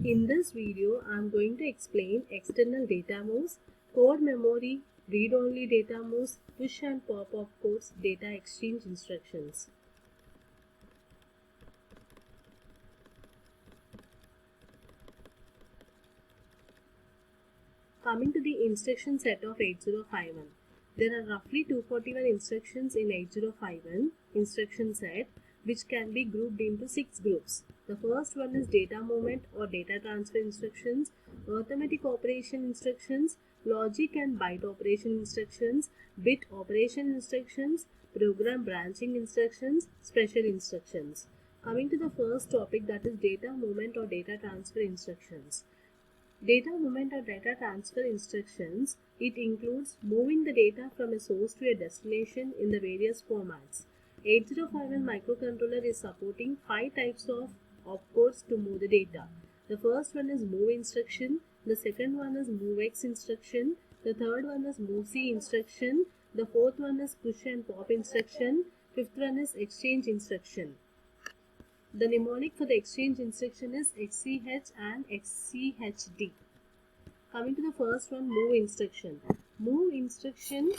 In this video, I am going to explain external data moves, code memory, read-only data moves, push and pop of codes, data exchange instructions. Coming to the instruction set of 8051. There are roughly 241 instructions in 8051 instruction set, which can be grouped into 6 groups. The first one is data movement or data transfer instructions, arithmetic operation instructions, logic and byte operation instructions, bit operation instructions, program branching instructions, special instructions. Coming to the first topic, that is data movement or data transfer instructions. Data movement or data transfer instructions, it includes moving the data from a source to a destination in the various formats. 8051 microcontroller is supporting 5 types of opcodes to move the data. The first one is move instruction, the second one is movex instruction, the third one is movec instruction, the fourth one is push and pop instruction, fifth one is exchange instruction. The mnemonic for the exchange instruction is XCH and XCHD. Coming to the first one, move instruction. Move instruction,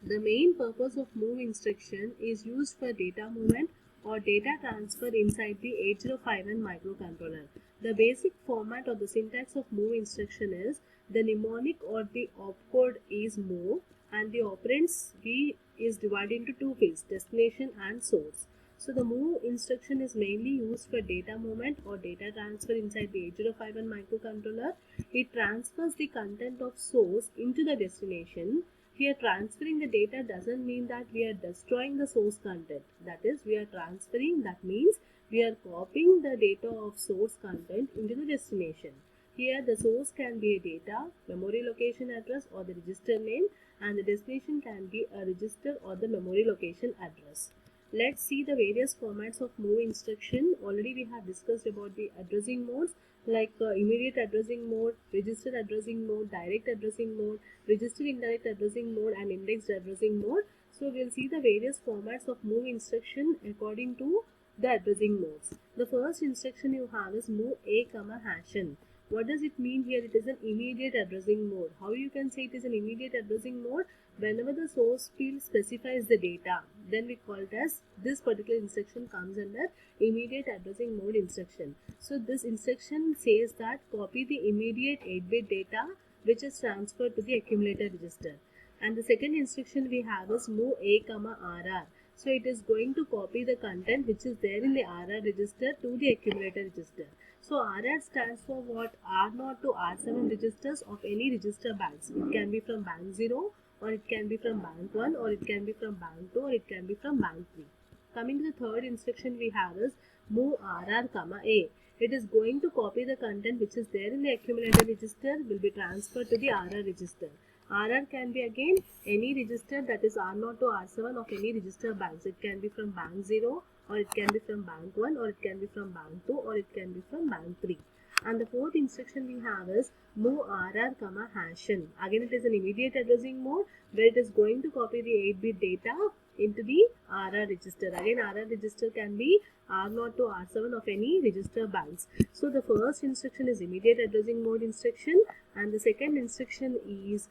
the main purpose of move instruction is used for data movement or data transfer inside the 8051 microcontroller. The basic format or the syntax of move instruction is the mnemonic or the opcode is move and the operands V is divided into two fields, destination and source. So the move instruction is mainly used for data movement or data transfer inside the 8051 microcontroller. It transfers the content of source into the destination. Here transferring the data doesn't mean that we are destroying the source content. That is, we are transferring, that means we are copying the data of source content into the destination. Here the source can be a data, memory location address or the register name, and the destination can be a register or the memory location address. Let's see the various formats of move instruction. Already we have discussed about the addressing modes like immediate addressing mode, registered addressing mode, direct addressing mode, registered indirect addressing mode and indexed addressing mode. So we'll see the various formats of move instruction according to the addressing modes. The first instruction you have is move a comma #n. What does it mean here? It is an immediate addressing mode. How you can say it is an immediate addressing mode? Whenever the source field specifies the data, then we call it as this particular instruction comes under immediate addressing mode instruction. So this instruction says that copy the immediate 8-bit data which is transferred to the accumulator register. And the second instruction we have is move a comma RR. So it is going to copy the content which is there in the RR register to the accumulator register. So RR stands for what? R0 to R7 registers of any register banks. It can be from bank 0 or it can be from bank 1 or it can be from bank 2 or it can be from bank 3. Coming to the third instruction we have is move RR comma A. It is going to copy the content which is there in the accumulator register will be transferred to the RR register. RR can be again any register, that is R0 to R7 of any register banks. It can be from bank 0 or it can be from bank 1 or it can be from bank 2 or it can be from bank 3. And the fourth instruction we have is move RR comma #n. Again it is an immediate addressing mode where it is going to copy the 8-bit data into the RR register. Again RR register can be R0 to R7 of any register banks. So the first instruction is immediate addressing mode instruction and the second instruction is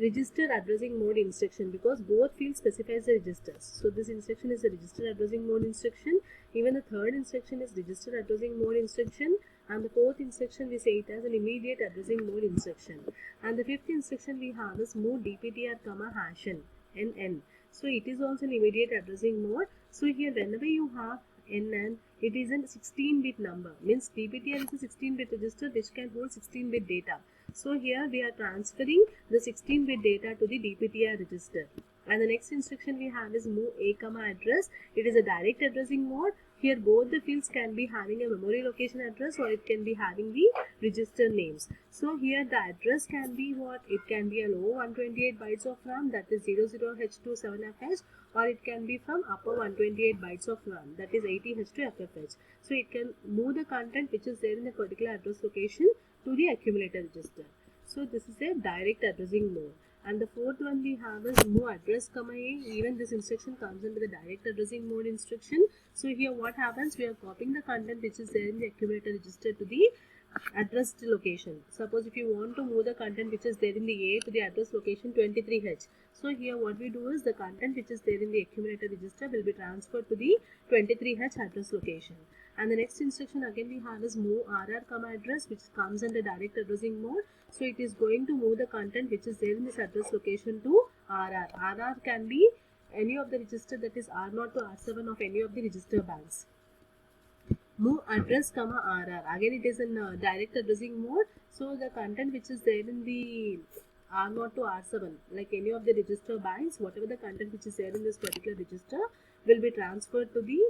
register addressing mode instruction because both fields specifies the registers. So this instruction is a register addressing mode instruction. Even the third instruction is register addressing mode instruction and the fourth instruction we say it as an immediate addressing mode instruction. And the fifth instruction we have is move DPTR comma #n, NN. So it is also an immediate addressing mode. So here whenever you have NN, it is a 16-bit number. Means DPTR is a 16-bit register which can hold 16-bit data. So here we are transferring the 16-bit data to the DPTR register. And the next instruction we have is move a comma address. It is a direct addressing mode. Here both the fields can be having a memory location address or it can be having the register names. So here the address can be what? It can be a low 128 bytes of RAM, that is 00H27FH, or it can be from upper 128 bytes of RAM, that is 80H to FFH. So it can move the content which is there in a particular address location to the accumulator register. So this is a direct addressing mode. And the fourth one we have is move address comma a. Even this instruction comes under the direct addressing mode instruction. So here what happens, we are copying the content which is there in the accumulator register to the addressed location. Suppose if you want to move the content which is there in the A to the address location 23H. So here what we do is the content which is there in the accumulator register will be transferred to the 23H address location. And the next instruction again we have is move RR comma address, which comes under direct addressing mode. So it is going to move the content which is there in this address location to RR. RR can be any of the register, that is R0 to R7 of any of the register banks. Move address comma RR. Again it is in direct addressing mode. So the content which is there in the R0 to R7, like any of the register banks, whatever the content which is there in this particular register will be transferred to the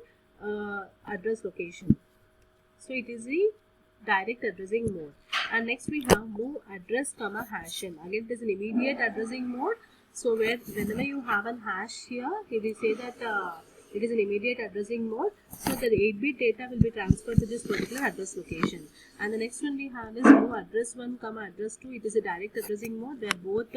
address location. So it is the direct addressing mode. And next we have move address comma hash n. Again it is an immediate addressing mode. So whenever you have an hash here, we say that it is an immediate addressing mode. So the 8-bit data will be transferred to this particular address location. And the next one we have is move address 1 comma address 2. It is a direct addressing mode where both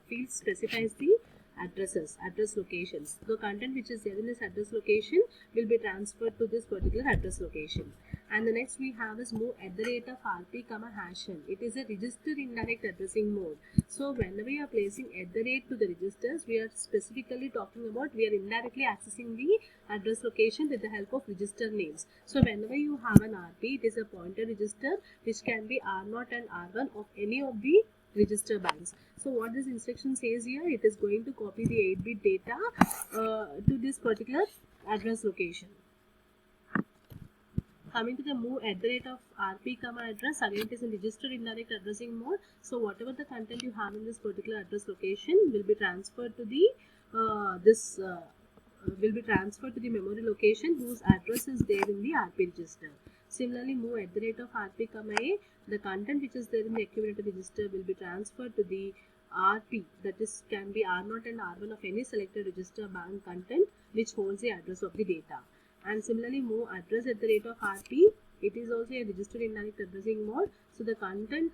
fields specifies the address locations. The content which is there in this address location will be transferred to this particular address location. And the next we have is move at the rate of rp comma hash n. It is a register indirect addressing mode. So whenever we are placing at the rate to the registers, we are specifically talking about we are indirectly accessing the address location with the help of register names. So whenever you have an rp, it is a pointer register which can be R0 and R1 of any of the register banks. So what this instruction says here, it is going to copy the 8-bit data to this particular address location. Coming to the move at the rate of rp comma address, again it is a register indirect addressing mode. So whatever the content you have in this particular address location will be transferred to the memory location whose address is there in the rp register. Similarly, move at the rate of rp comma a, the content which is there in the accumulator register will be transferred to the rp, that is can be R0 and R1 of any selected register bank content which holds the address of the data. And similarly, move address at the rate of rp, it is also a register indirect addressing mode. So the content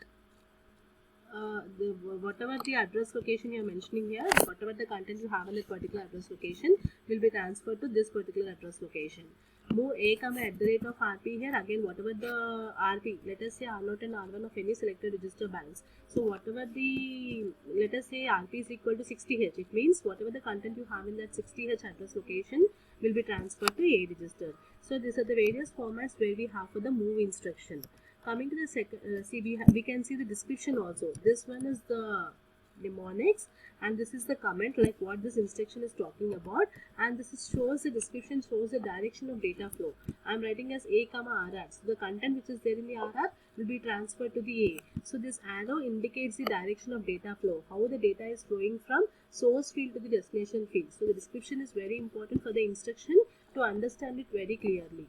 whatever the address location you are mentioning here, whatever the content you have in that particular address location will be transferred to this particular address location. Move a comma at the rate of rp, here again whatever the rp, let us say R0 and R1 of any selected register banks. So whatever the, let us say rp is equal to 60H, it means whatever the content you have in that 60H address location will be transferred to a register. So these are the various formats where we have for the move instruction. Coming to the second, we can see the description also. This one is the mnemonics and this is the comment, like what this instruction is talking about, and this shows the description, shows the direction of data flow. I am writing as a comma rr. So the content which is there in the rr will be transferred to the a. So this arrow indicates the direction of data flow, how the data is flowing from source field to the destination field. So the description is very important for the instruction to understand it very clearly.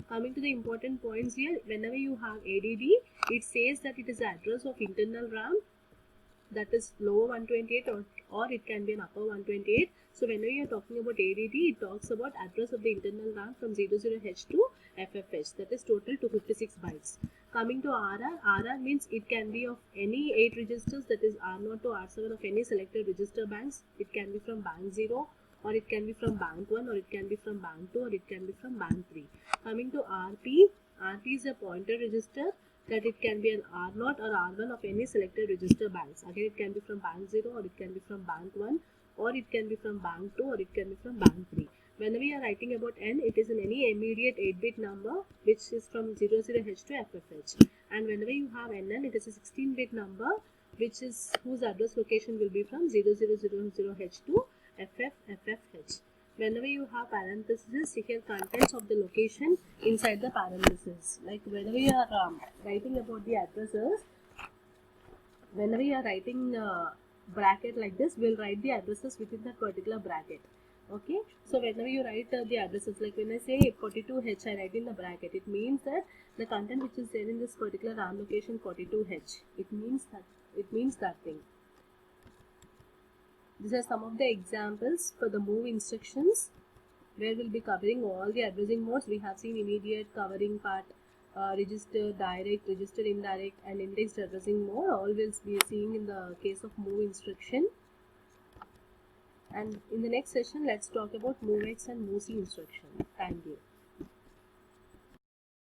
Coming to the important points here, whenever you have ADD, it says that it is the address of internal RAM, that is lower 128 or it can be an upper 128. So whenever you are talking about ADD, it talks about address of the internal RAM from 00H to FFH, that is total 256 bytes. Coming to RR means it can be of any 8 registers, that is R0 to R7 of any selected register banks. It can be from bank 0, or it can be from bank 1, or it can be from bank 2, or it can be from bank 3. Coming to RP is a pointer register, that it can be an R0 or R1 of any selected register banks. Again it can be from bank 0, or it can be from bank 1, or it can be from bank 2, or it can be from bank 3. Whenever we are writing about N, it is in any immediate 8-bit number which is from 00H to FFH. And whenever you have NN, it is a 16-bit number which is whose address location will be from 0000H to FFH. Whenever you have parentheses, here contents of the location inside the parentheses. Like whenever you are writing about the addresses, whenever you are writing bracket like this, we'll write the addresses within that particular bracket. Okay, so whenever you write the addresses, like when I say 42H, I write in the bracket. It means that the content which is there in this particular RAM location 42H. It means that thing. These are some of the examples for the move instructions where we'll be covering all the addressing modes. We have seen immediate, covering part, register direct, register indirect, and indexed addressing mode. All we'll be seeing in the case of move instruction. And in the next session, let's talk about MOVX and MOVC instruction. Thank you.